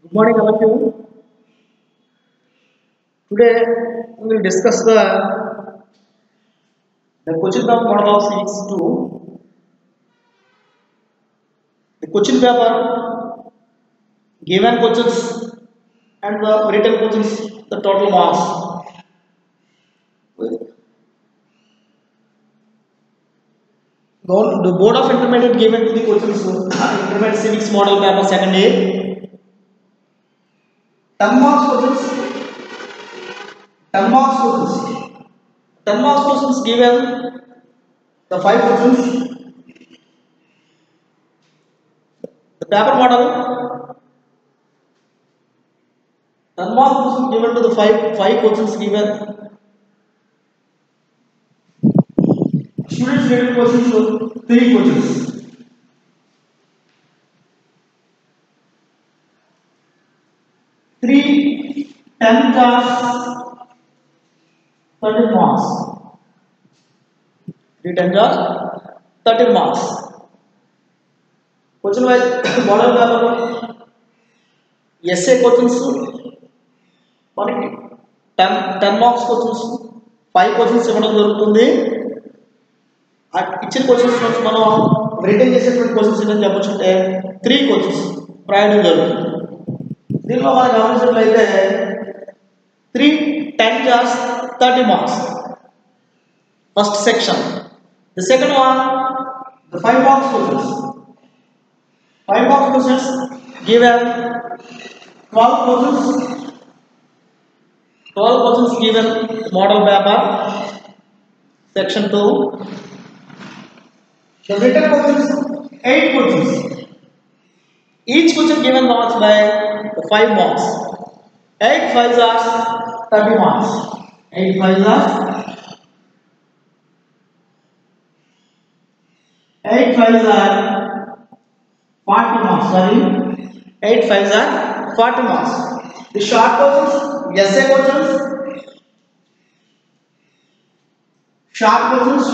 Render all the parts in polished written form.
Good morning, all of you. Today we will discuss the question of model of civics 2. The question paper, given questions and the written questions, the total marks. The board of intermediate given to the questions intermediate civics model paper second year. 10 marks questions. 10 marks questions. 10 marks questions given the 5 questions. The paper model 10 marks questions given to the 5 questions given. Students rated questions to 3 questions. 3 10 jars 13 marks. 3 10 jars 13 marks. Question wise model paper essay questions మనకి 10 marks questions 5 questions ఇవ్వడం జరుగుతుంది. ఆ ఇచ్చిన questions నుంచి మనం return చేసేటువంటి questions ఏంటని చెప్పొచ్చు అంటే 3 క్వశ్చన్స్ రాయడం జరుగుతుంది. దీనిలో మనం గమనించినట్లయితే 3 10 jars 30 marks. First section. The second one, the 5 marks questions. 5 marks questions given 12 questions. 12 questions given model paper section 2. The written questions 8 questions. Each question given marks by 5 marks. 8 5s are 30 marks. 8 5s are 8 5s are 40 marks. Sorry, 8 5s are 40 marks. The short questions, essay questions, short questions,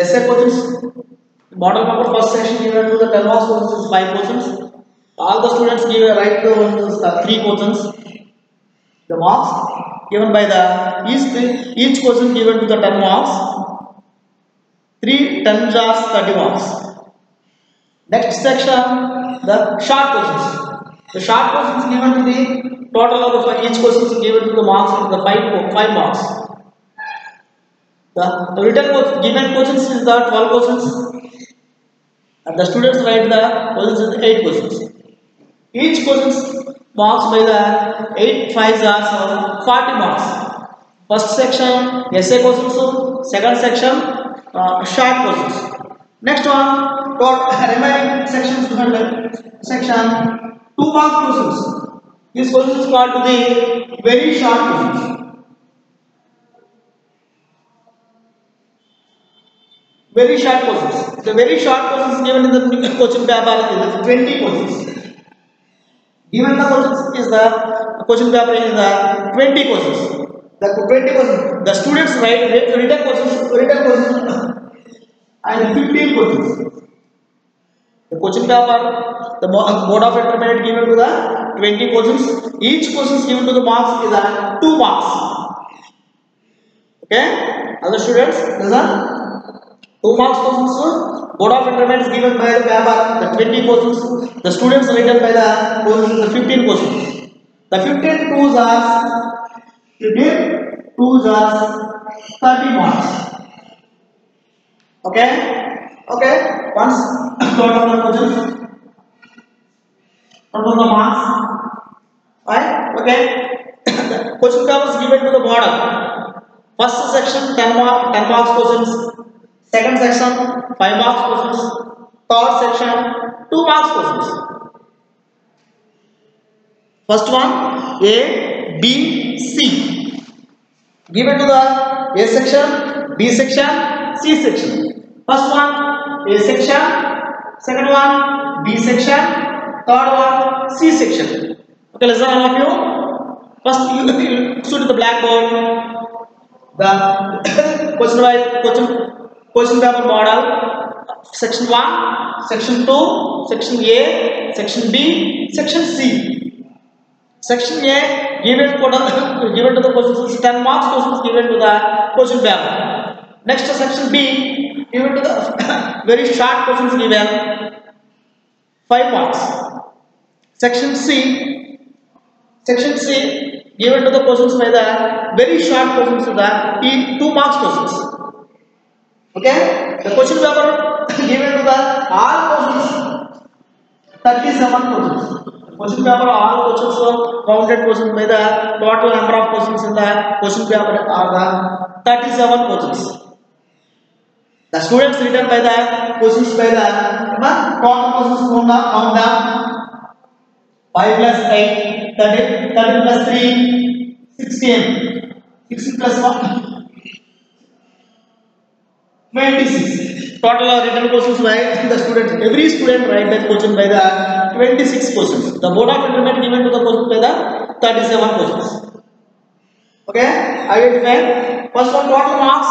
essay questions. Model paper first section given to the 10 marks questions is 5 questions. All the students give a right to 3 questions. The marks given by the each question given to the 10 marks. 3 10 jars 30 marks. Next section, the short questions. The short questions given to the total of each question is given to the marks in the 5 marks. The written given questions is the 12 questions, and the students write the questions is 8 questions. Each questions marks by the 8 5s are 40 marks. First section essay questions, second section short questions. Next one, remaining sections section 2 mark questions. These questions are to the very short questions. Very short questions. The very short questions given in the question paper is 20 questions. Given the questions is the question paper is the 20 questions. The 20 questions. The students write written questions and 15 questions. The question paper, the mode of intermediate given to the 20 questions. Each question is given to the marks is 2 marks. Okay, other students, listen. 2 marks questions. Mode of intermediate is given by the paper, the 20 questions. The students written by the questions, the 15 questions. The 15 2s are 30 marks. Okay. Okay. Once total the questions, total the marks. Right? Okay. Question paper is given to the model. First section 10 marks questions. Second section 5 marks questions. Third section 2 marks questions. First one A, B, C. Given to the A section, B section, C section. First one A section, second one B section, third one C section. Okay, listen all of you. First you shoot the blackboard. The question paper model. Section 1, section 2, section A, section B, section C. Section A given to the questions is 10 marks questions given to the question paper. Next section B given to the very short questions given 5 marks. Section C given to the questions by the very short questions to the 2 marks questions. Okay, the question paper given to the all questions 37 questions. Question paper all questions counted questions by the total number of questions in the question paper are the 37 questions. The students written by the questions by the total questions count down 5 plus 8, 13 plus 3, 16, 16 plus 1, 26. Total written questions by the student. Every student write that question by the 26 questions. The board of intermediate given to the question by the 37 questions. Okay, identify. First one total marks.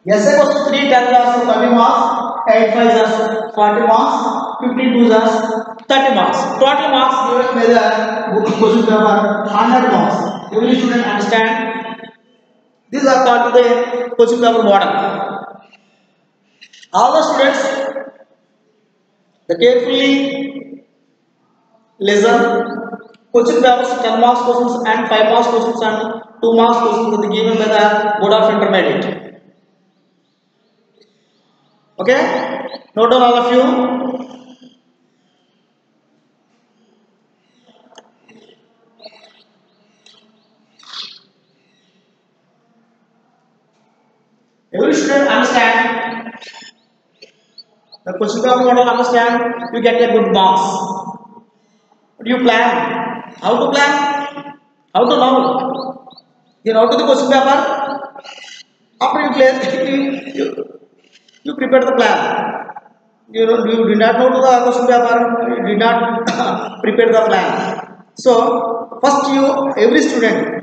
Essay question 3 10 are 30 marks, 8 5 are 40 marks, 52 are 30 marks. Total marks given by the question paper 100 marks. Every student understand. These are called the question paper model. All the students they carefully listen. Question papers 10 marks questions and 5 marks questions and 2 marks questions are given by the board of intermediate. Okay, note down all of you. Every student understand the question paper model. Understand, you get a good marks. What do you plan? How to plan? How to know? You know to the question paper. After you clear, you prepare the plan. You did not know to the question paper. You did not prepare the plan. So first every student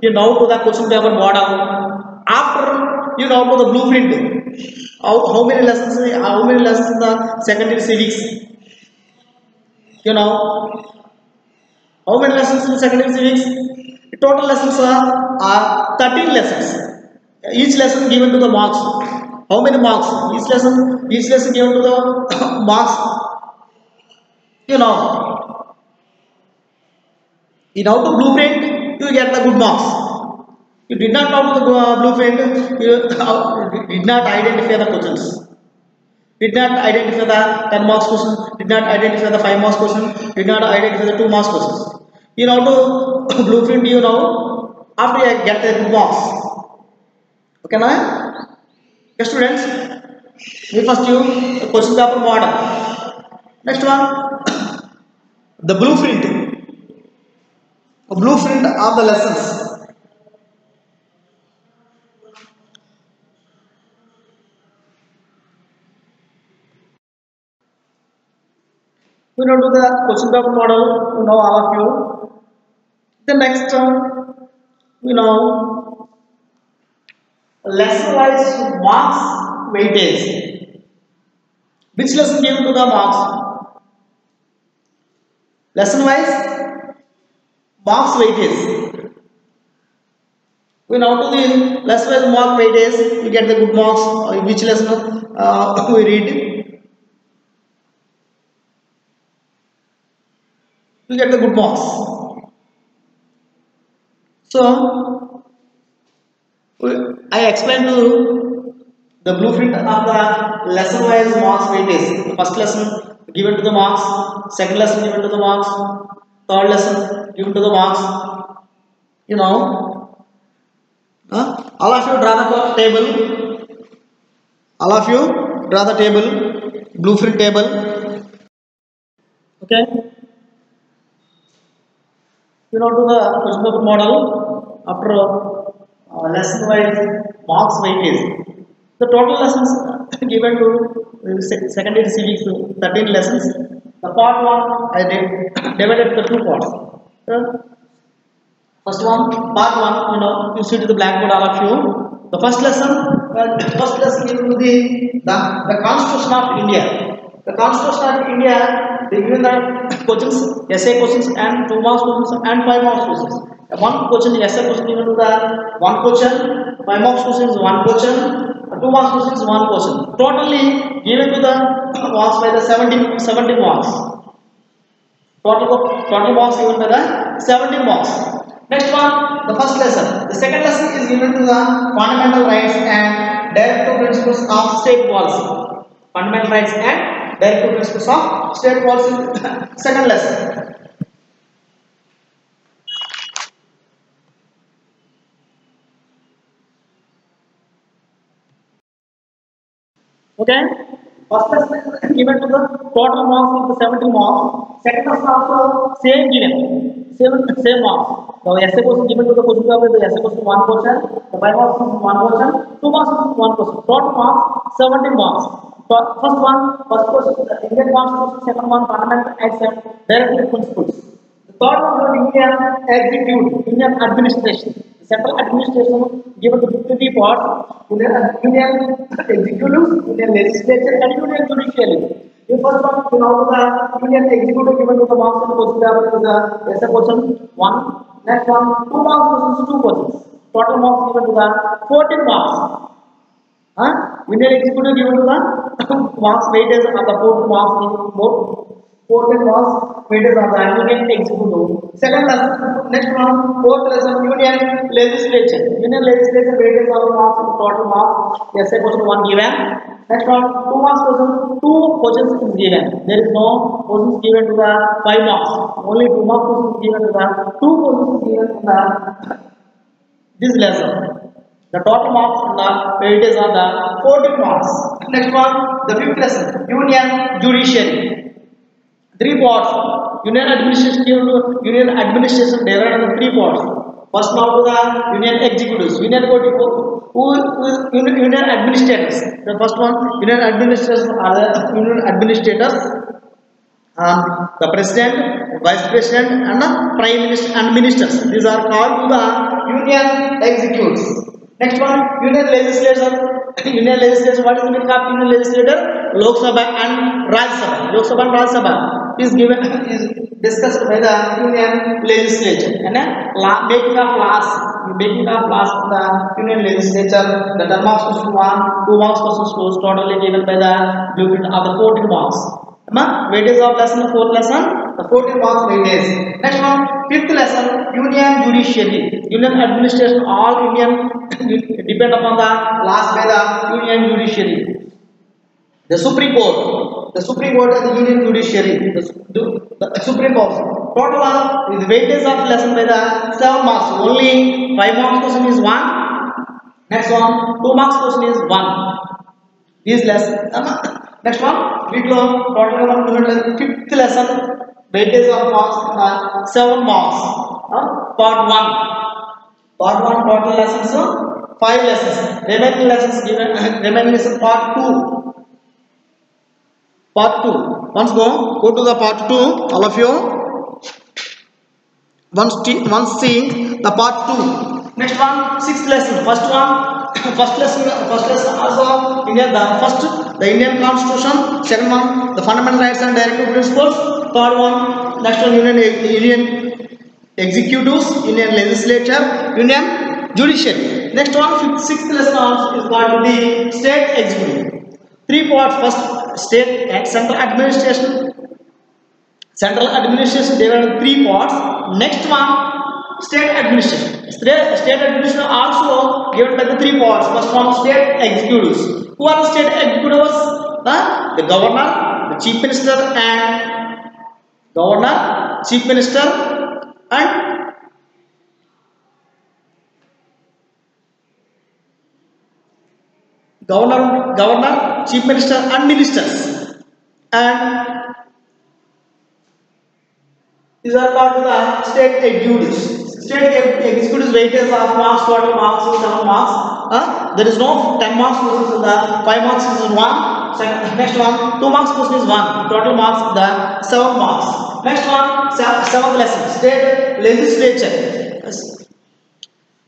you know to the question paper model. After you know to the blueprint. How many lessons in the secondary civics? You know how many lessons in secondary civics? Total lessons are 13 lessons. Each lesson given to the marks. How many marks? Each lesson given to the marks. You know. In how to blueprint, you get the good marks. You did not know the blueprint, you did not identify the questions. Did not identify the 10 marks question, did not identify the 5 marks question, did not identify the 2 marks questions. You know to blueprint, you know, after you get the good marks. Okay, now? Yes, students, we first use question paper model. Next one, the blueprint. A blueprint of the lessons. We know to the question paper model, you know all of you. The next we know lesson wise marks weightage. Which lesson given to the marks? Lesson wise marks weightage. We know to the lesson wise mark weightage, we get the good marks. Which lesson we read? You get the good marks. So I explained to the blueprint of the lesson wise marks weightage. The first lesson given to the marks, second lesson given to the marks, third lesson given to the marks. You know, all of you draw the table. All of you draw the table, blueprint table. Okay. You know to the question paper model after lesson wise marks weightage. The total lessons given to secondary civics 13 lessons. The part 1 I divided into 2 parts. First one, part 1, you know, you see to the blackboard all of you. The first lesson, given to the Constitution of India. The Constitution of India, they given the questions, essay questions, and 2 marks questions and 5 marks questions. One question, essay question given to the one question, 5 marks question is one question, 2 marks question is one question. Totally given to the marks by the 70 marks. Total marks given by the 70 marks. Next one, the first lesson. The second lesson is given to the fundamental rights and directive principles of state policy. Fundamental rights and directive principles of state policy. Second lesson. Okay. First lesson is given to the total marks with the 70 marks. Second lesson also same given. Same marks. The essay question given to the question paper, the essay question 1 question, the 5 marks is 1 question, 2 marks is 1 question. Total marks 70 marks. First question, the Indian Constitution. Second one, fundamental rights and directive principles. The third one, Indian executive, Indian administration. Central administration given to 53 parts, Union executive, Union legislature, and Union judiciary. The first one, you know, the Union executive given to the marks and question paper is the essay question 1. Next one, 2 marks questions, 2 questions. Total marks given to the 14 marks. Union executive given to the marks weightage of the 14 marks, 14 marks weightage of the Union executive. Second lesson, next one, fourth lesson, Union legislature. Union legislature weightage of the marks and total marks. Essay question 1 given. Next one, 2 marks question, 2 questions is given. There is no questions given to the 5 marks. Only 2 marks questions given to the 2 questions given to the this lesson. The total marks and the weightage are the 14 marks. Next one, the fifth lesson, Union judiciary. 3 parts. Union administration divided into 3 parts. First now to the Union executives. Union administrators. The first one, Union administrators are the Union administrators. The president, vice president, and the prime minister and ministers. These are called the Union executives. Next one, Union legislature. Union legislature. What is the meaning of Union legislature? Lok Sabha and Rajya Sabha. Lok Sabha and Rajya Sabha is discussed by the Union legislature. And making of laws in the Union legislature. The term marks question 1, 2 marks question 2, totally given by the blueprint of the 14 marks. Weightage of lesson, the 4th lesson, the 14 marks weightage. Next one, 5th lesson, Union judiciary. Union administration, all Union depend upon the laws by the Union judiciary. The Supreme Court. The Supreme Court and the Union judiciary. The Supreme Court. Total is weightage of lesson by the 7 marks. Only 5 marks question is 1. Next one, 2 marks question is 1. This lesson. Next one, total 5th lesson, weightage of marks 7 marks. Part 1. Part 1 total lessons 5 lessons. Remaining lessons given. Remaining lesson part 2. Part 2. Once go to the part 2. All of you. Once see the part 2. Next one, 6th lesson. First lesson also Indian, the Indian Constitution. Second one, the fundamental rights and directive principles. Third one, next one, Union executives, Union legislature, Union judiciary. Next one, 6th lesson is called the state executive. 3 parts. First, state and central administration. Central administration divided into 3 parts. Next one, state administration. State administration also given by the 3 parts. First one, state executives. Who are the state executives? The governor, the chief minister, and governor, chief minister, and ministers. And these are called the state executives. State executives weightage of marks, total marks is 7 marks. There is no 10 marks question in the 5 marks is 1. Next one, 2 marks question is 1. Total marks the 7 marks. Next one, 7th lesson, state legislature.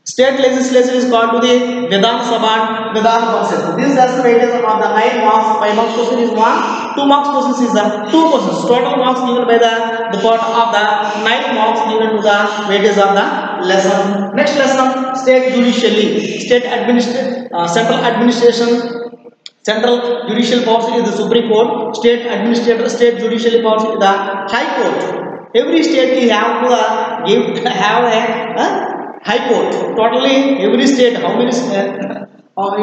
State legislature is called to the Vidhan Sabha and Vidhan Parishad. This is the weightage of the 9 marks. 5 marks question is 1. 2 marks question is the 2 questions. Total marks given by the part of the 9 marks given to the weightage of the lesson. Next lesson, state judiciary, central administration. Central judicial powers is the Supreme Court. State administrator, state judicial powers is the High Court. Every state we have to have a High Court. Totally every state, how many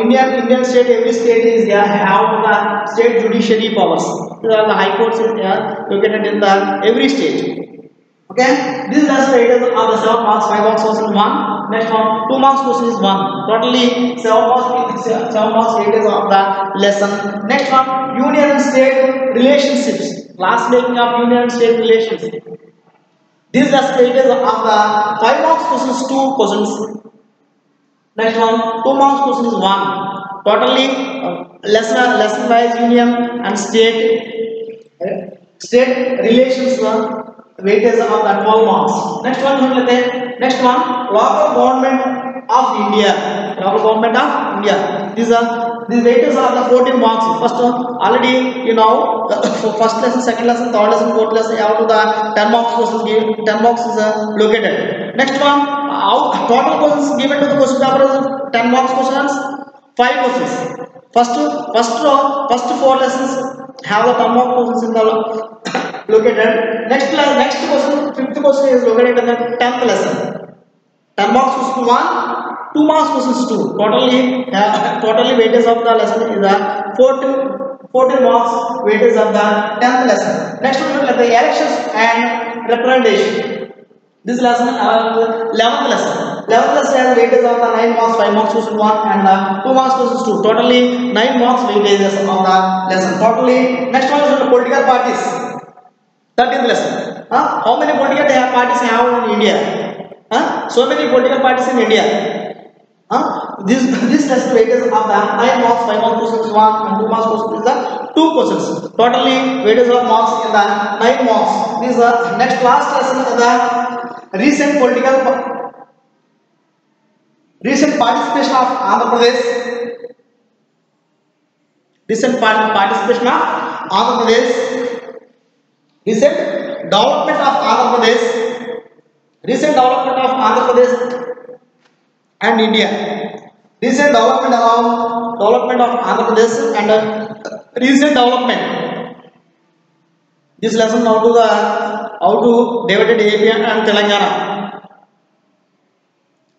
Indian state, every state is there have the state judiciary powers. The High Courts is located in the every state. Okay, this is also weighted of the 7 marks, 5 marks question 1. Next one, 2 marks question is 1. Totally 7 marks weightage of the lesson. Next one, union and state relationships. Class making of union and state relations. This is the weightage of the 5 marks questions 2 questions. Next one, 2 marks question is 1. Totally lesson wise union and state relations. Weightage of the 12 marks. Next one, local government of India. Local government of India. These weightages are the 14 marks. First one, already you know, first lesson, second lesson, third lesson, fourth lesson, out to the 10 marks questions given. 10 marks is located. Next one, total questions given to the question paper is 10 marks questions, 5 questions. First 4 lessons have the 10 mark questions in the located. Next question, 5th question is located in the 10th lesson. 10 marks question 1, 2 marks questions 2. Totally weightage of the lesson is the 14 marks weightage of the 10th lesson. Next one, the elections and representation. This lesson 11th lesson. 11th lesson has weightage of the 9 marks, 5 marks question 1 and 2 marks questions 2. Totally 9 marks weightages of the lesson. Totally. Next one is the political parties. 13th lesson. How many political parties have in India? So many political parties in India. This lesson weightage of the 9 marks, 5 marks questions 1 and 2 marks questions is the 2 questions. Totally weightage of marks in the 9 marks. This is the next last lesson is the recent participation of Andhra Pradesh. Recent participation of Andhra Pradesh. Recent development of Andhra Pradesh. Recent development of Andhra Pradesh and India. Recent development of Andhra Pradesh and recent development. This lesson how to divided AP and Telangana.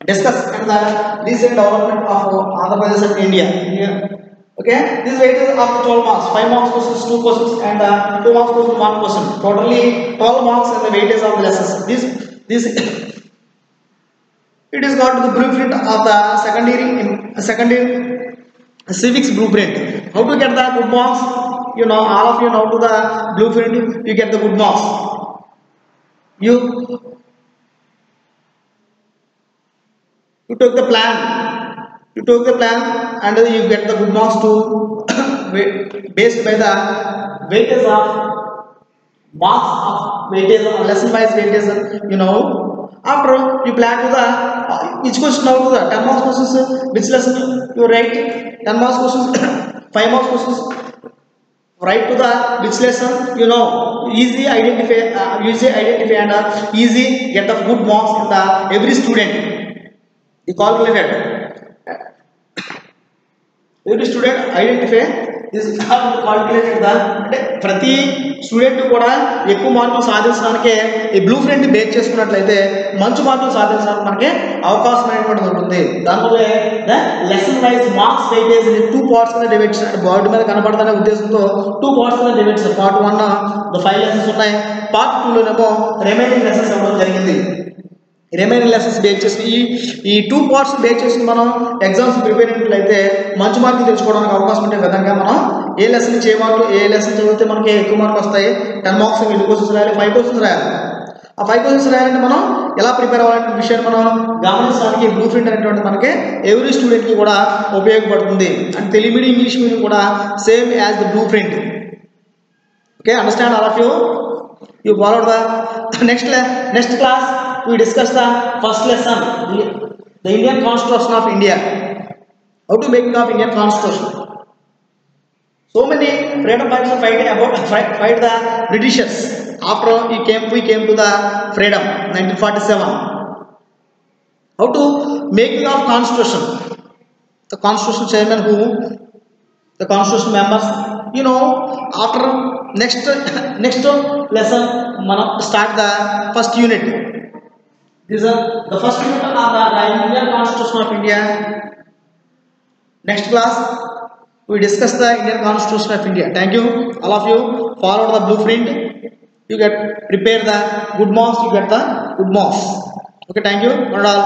Discuss and the recent development of Andhra Pradesh and India. Okay, this weightage of the 12 marks, 5 marks questions, 2 questions and 2 marks question, 1 question. Totally 12 marks and the weightage of the lessons. This it is got the blueprint of the secondary civics blueprint. How to get the good marks? You know, all of you know to the blueprint. You get the good marks. You took the plan. You took the plan and you get the good marks to based by the weightage of marks of weightage of lesson wise weightage. You know, after you plan to the each question out to the 10 marks questions. Which lesson you write? 10 marks questions, 5 marks questions. Write to the which lesson, you know, easy identify and easy get the good marks in the every student. You calculated. Every student identify this calculated the ప్రతి student కూడా ఎక్కువ మార్కులు సాధించడానికి ఈ blue print base చేసుకున్నట్లయితే మంచి మార్కులు సాధించడానికి మనకి అవకాశం అనేటువంటిది ఉంటుంది. దానివల్ల lesson wise marks weightage 2 parts కింద డివైడ్ చేశారు. బోర్డు మీద కనపడదనే ఉద్దేశంతో 2 పార్ట్స్ కింద డివైడ్ చేశారు. పార్ట్ 1 5 లెసన్స్ ఉన్నాయి. పార్ట్ 2 లోనేమో రిమైనింగ్ లెసన్స్ ఇవ్వడం జరిగింది. రిమైనింగ్ లెసన్స్ బేస్ చేసి ఈ 2 పార్ట్స్ బేస్ చేసి మనం ఎగ్జామ్స్ ప్రిపేర్ అయినట్లయితే మంచి మార్కులు తెచ్చుకోవడానికి అవకాశం ఉండే విధంగా మనం ఏ లెసన్ చేయమార్కులు ఏ లెసన్ చదివితే మనకి ఎక్కువ మార్కులు వస్తాయి. 10 మార్క్స్ 8 క్వశ్చన్స్ రాయాలి, 5 క్వశ్చన్స్ రాయాలి. ఆ 5 క్వశ్చన్స్ రాయాలంటే మనం ఎలా ప్రిపేర్ అవ్వాలనే విషయాన్ని మనం గమనించడానికి బ్లూ ప్రింట్ అనేటువంటి మనకి ఎవ్రీ స్టూడెంట్కి కూడా ఉపయోగపడుతుంది. And Telugu medium English medium కూడా same as the blueprint. Okay, understand all of you followed the next class we discuss the first lesson, The Indian Constitution of India. How to make of Indian Constitution? So many freedom fighters are fighting about fight the Britishers after we came to the freedom 1947. How to making of Constitution? The Constitution chairman the Constitution members, after next lesson మనం start the first unit. These are the first unit of the Indian Constitution of India. Next class we discuss the Indian Constitution of India. Thank you all of you. Follow the blueprint. You prepare the good marks, you get the good marks. Okay, thank you. Not all.